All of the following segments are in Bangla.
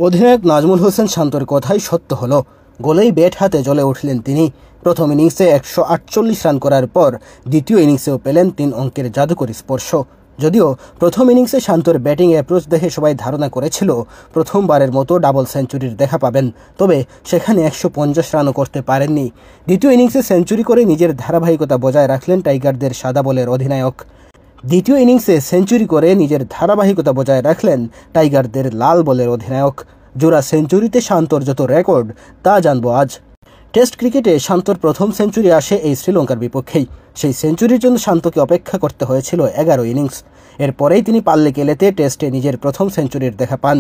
অধিনায়ক নাজমুল হোসেন শান্তর কথাই সত্য হলো। গোলেই ব্যাট হাতে জ্বলে উঠলেন তিনি। প্রথম ইনিংসে 148 রান করার পর দ্বিতীয় ইনিংসেও পেলেন 3 অঙ্কের জাদুকরী স্পর্শ। যদিও প্রথম ইনিংসে শান্তর ব্যাটিং অ্যাপ্রোচ দেখে সবাই ধারণা করেছিল প্রথমবারের মতো ডাবল সেঞ্চুরির দেখা পাবেন, তবে সেখানে 150 রানও করতে পারেননি। দ্বিতীয় ইনিংসে সেঞ্চুরি করে নিজের ধারাবাহিকতা বজায় রাখলেন টাইগারদের সাদা বলের অধিনায়ক। দ্বিতীয় ইনিংসে সেঞ্চুরি করে নিজের ধারাবাহিকতা বজায় রাখলেন টাইগারদের লাল বলের অধিনায়ক। জোড়া সেঞ্চুরিতে শান্তর যত রেকর্ড তা জানবো আজ। টেস্ট ক্রিকেটে শান্তর প্রথম সেঞ্চুরি আসে এই শ্রীলঙ্কার বিপক্ষেই। সেই সেঞ্চুরির জন্য শান্তকে অপেক্ষা করতে হয়েছিল 11 ইনিংস। এরপরেই তিনি পাল্লে কেলেতে টেস্টে নিজের প্রথম সেঞ্চুরির দেখা পান।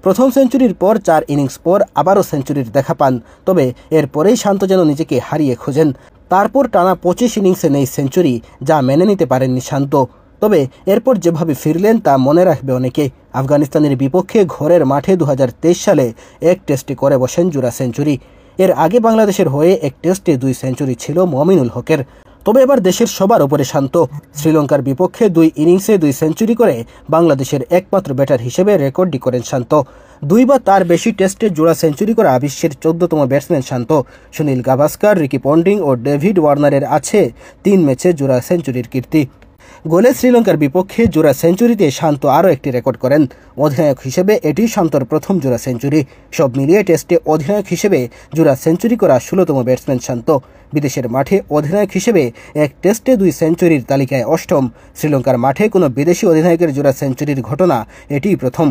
প্রথম সেঞ্চুরির পর 4 ইনিংস পর আবারও সেঞ্চুরির দেখা পান, তবে এরপরেই শান্ত যেন নিজেকে হারিয়ে খোঁজেন। তারপর টানা 25 ইনিংসে নেই সেঞ্চুরি, যা মেনে নিতে পারেননি শান্ত। তবে এরপর যেভাবে ফিরলেন তা মনে রাখবে অনেকে। আফগানিস্তানের বিপক্ষে ঘরের মাঠে 2023 সালে এক টেস্টে করে বসেন জোড়া সেঞ্চুরি। এর আগে বাংলাদেশের হয়ে এক টেস্টে 2 সেঞ্চুরি ছিল মমিনুল হকের। তবে এবার দেশের সবার উপরে শান্ত। শ্রীলঙ্কার বিপক্ষে 2 ইনিংসে 2 সেঞ্চুরি করে বাংলাদেশের একমাত্র ব্যাটার হিসেবে রেকর্ডটি করেন শান্ত। 2 বা তার বেশি টেস্টে জোড়া সেঞ্চুরি করা বিশ্বের 14তম ব্যাটসম্যান শান্ত। সুনীল গাভাস্কার, রিকি পন্টিং ও ডেভিড ওয়ার্নারের আছে 3 ম্যাচে জোড়া সেঞ্চুরির কীর্তি। গোলে শ্রীলঙ্কার বিপক্ষে জোড়া সেঞ্চুরিতে শান্ত আরও একটি রেকর্ড করেন। অধিনায়ক হিসেবে এটি শান্তর প্রথম জোড়া সেঞ্চুরি। সব মিলিয়ে টেস্টে অধিনায়ক হিসেবে জোড়া সেঞ্চুরি করা 16তম ব্যাটসম্যান শান্ত। বিদেশের মাঠে অধিনায়ক হিসেবে এক টেস্টে 2 সেঞ্চুরির তালিকায় 8ম। শ্রীলঙ্কার মাঠে কোনো বিদেশি অধিনায়কের জোড়া সেঞ্চুরির ঘটনা এটিই প্রথম।